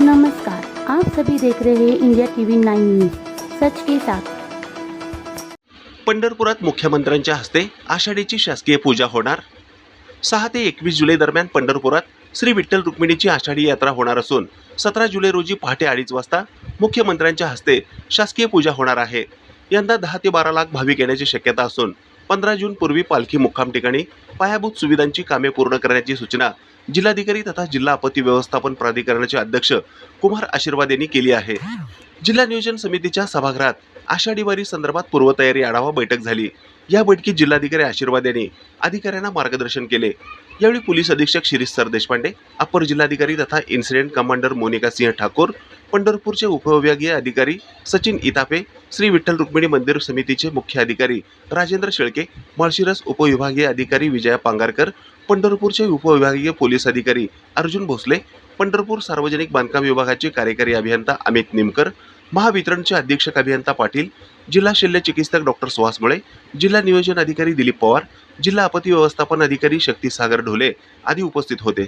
नमस्कार, आप सभी देख रहे हैं इंडिया टीव्ही 9 न्यूज सच के साथ। पंढरपुरात मुख्यमंत्र्यांच्या हस्ते आषाढीची शासकीय पूजा होणार। 6 ते 21 जुलै दरम्यान पंढरपुरात श्री विठ्ठल रुक्मिणीची आषाढी यात्रा होणार असून 17 जुलै रोजी पहाटे 2:30 वाजता मुख्यमंत्र्यांच्या हस्ते शासकीय पूजा होणार आहे। यंदा 10 ते 12 लाख भाविक येण्याची शक्यता असून 15 जून पूर्वी पालखी मुक्काम ठिकाणी पायाभूत सुविधांची कामे पूर्ण करण्याची सूचना जिल्हाधिकारी तथा जिल्हा आपत्ती व्यवस्थापन प्राधिकरणाचे अध्यक्ष कुमार आशीर्वाद यांनी केली आहे। जिल्हा नियोजन समितीच्या सभागृहात आषाढी वारी संदर्भात पूर्वतयारी आढावा बैठक झाली। या बैठकीत जिल्हाधिकारी आशीर्वाद यांनी अधिकाऱ्यांना मार्गदर्शन केले। यावेळी पोलीस अधीक्षक शिरीष सर देशपांडे, अपर जिल्हाधिकारी तथा इन्सिडेंट कमांडर मोनिका सिंह ठाकूर, पंढरपूरचे उपविभागीय अधिकारी सचिन इतापे, श्री विठ्ठल रुक्मिणी मंदिर समितीचे मुख्य अधिकारी राजेंद्र शेळके, माळशिरस उपविभागीय अधिकारी विजया पांगारकर, पंढरपूरचे उपविभागीय पोलीस अधिकारी अर्जुन भोसले, पंढरपूर सार्वजनिक बांधकाम विभागाचे कार्यकारी अभियंता अमित निमकर, महावितरणचे अधीक्षक अभियंता पाटील, जिल्हा शल्य चिकित्सक डॉक्टर सुहास मुळे, जिल्हा नियोजन अधिकारी दिलीप पवार, जिल्हा आपत्ती व्यवस्थापन अधिकारी शक्ती सागर ढोले आदी उपस्थित होते।